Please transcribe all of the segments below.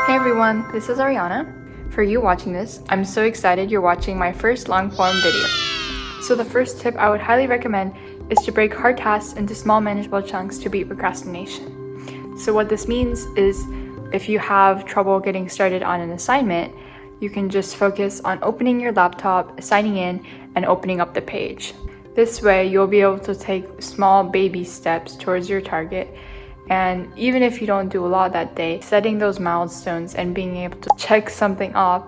Hey everyone, this is Ariana. For you watching this, I'm so excited you're watching my first long form video. So the first tip I would highly recommend is to break hard tasks into small manageable chunks to beat procrastination. So what this means is if you have trouble getting started on an assignment, you can just focus on opening your laptop, signing in, and opening up the page. This way you'll be able to take small baby steps towards your target. And even if you don't do a lot that day, setting those milestones and being able to check something off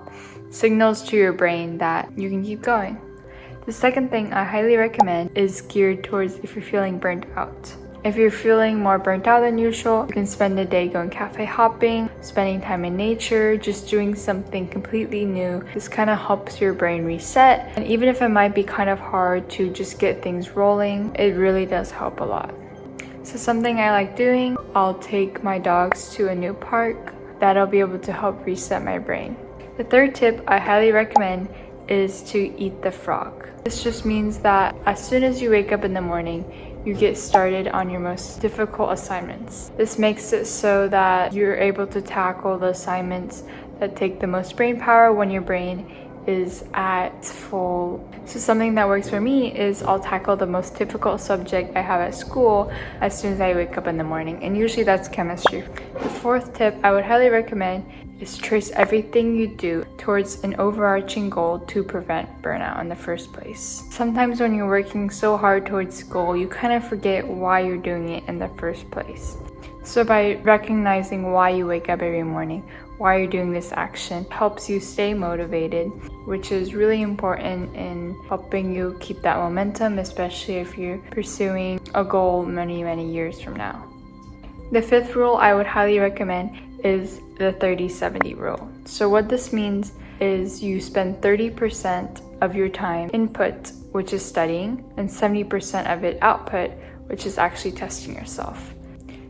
signals to your brain that you can keep going. The second thing I highly recommend is geared towards if you're feeling burnt out. If you're feeling more burnt out than usual, you can spend the day going cafe hopping, spending time in nature, just doing something completely new. This kind of helps your brain reset. And even if it might be kind of hard to just get things rolling, it really does help a lot. So something I like doing, I'll take my dogs to a new park. That'll be able to help reset my brain. The third tip I highly recommend is to eat the frog. This just means that as soon as you wake up in the morning, you get started on your most difficult assignments. This makes it so that you're able to tackle the assignments that take the most brain power when your brain is at full. So something that works for me is I'll tackle the most difficult subject I have at school as soon as I wake up in the morning, and usually that's chemistry. The fourth tip I would highly recommend is to trace everything you do towards an overarching goal to prevent burnout in the first place. Sometimes when you're working so hard towards a goal, you kind of forget why you're doing it in the first place. So by recognizing why you wake up every morning, why you're doing this action, helps you stay motivated, which is really important in helping you keep that momentum, especially if you're pursuing a goal many years from now. The fifth rule I would highly recommend is the 30-70 rule. So what this means is you spend 30% of your time input, which is studying, and 70% of it output, which is actually testing yourself.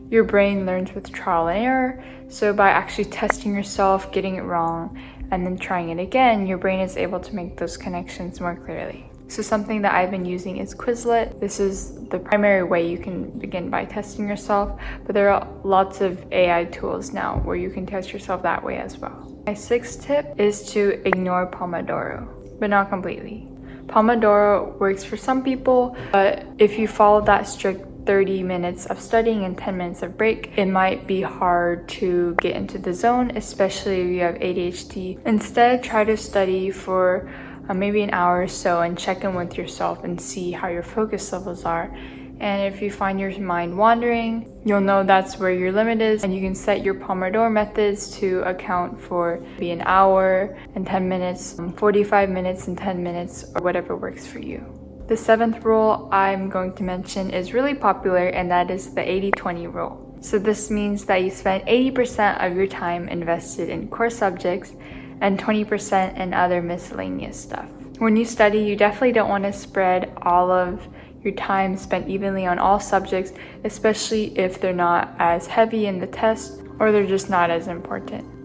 Your brain learns with trial and error, so by actually testing yourself, getting it wrong, and then trying it again, your brain is able to make those connections more clearly. So something that I've been using is Quizlet. This is the primary way you can begin by testing yourself, but there are lots of AI tools now where you can test yourself that way as well. My sixth tip is to ignore Pomodoro, but not completely. Pomodoro works for some people, but if you follow that strict 30 minutes of studying and 10 minutes of break, it might be hard to get into the zone, especially if you have ADHD. Instead, try to study for maybe an hour or so and check in with yourself and see how your focus levels are. And if you find your mind wandering, you'll know that's where your limit is, and you can set your Pomodoro methods to account for maybe an hour and 10 minutes, 45 minutes and 10 minutes, or whatever works for you. The seventh rule I'm going to mention is really popular, and that is the 80-20 rule. So this means that you spend 80% of your time invested in core subjects and 20% in other miscellaneous stuff. When you study, you definitely don't want to spread all of your time spent evenly on all subjects, especially if they're not as heavy in the test or they're just not as important.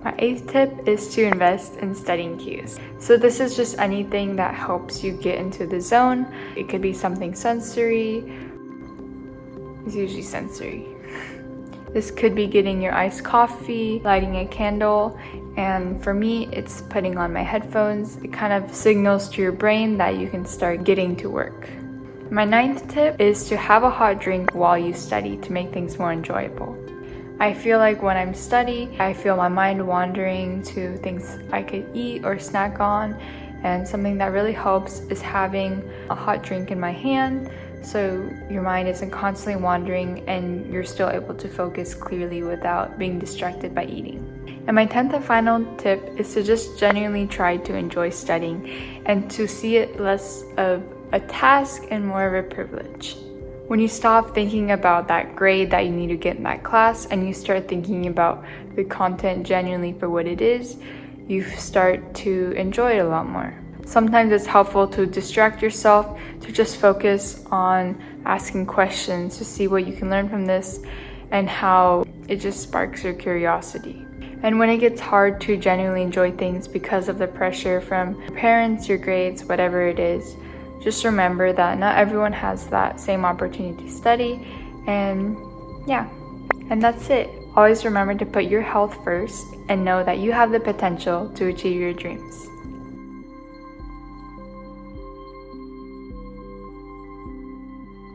My eighth tip is to invest in studying cues. So this is just anything that helps you get into the zone. It could be something sensory. It's usually sensory. This could be getting your iced coffee, lighting a candle, and for me, it's putting on my headphones. It kind of signals to your brain that you can start getting to work. My ninth tip is to have a hot drink while you study to make things more enjoyable. I feel like when I'm studying, I feel my mind wandering to things I could eat or snack on, and something that really helps is having a hot drink in my hand so your mind isn't constantly wandering and you're still able to focus clearly without being distracted by eating. And my 10th and final tip is to just genuinely try to enjoy studying and to see it less of a task and more of a privilege. When you stop thinking about that grade that you need to get in that class and you start thinking about the content genuinely for what it is, you start to enjoy it a lot more. Sometimes it's helpful to distract yourself, to just focus on asking questions to see what you can learn from this and how it just sparks your curiosity. And when it gets hard to genuinely enjoy things because of the pressure from your parents, your grades, whatever it is, just remember that not everyone has that same opportunity to study. And yeah, and that's it. Always remember to put your health first and know that you have the potential to achieve your dreams.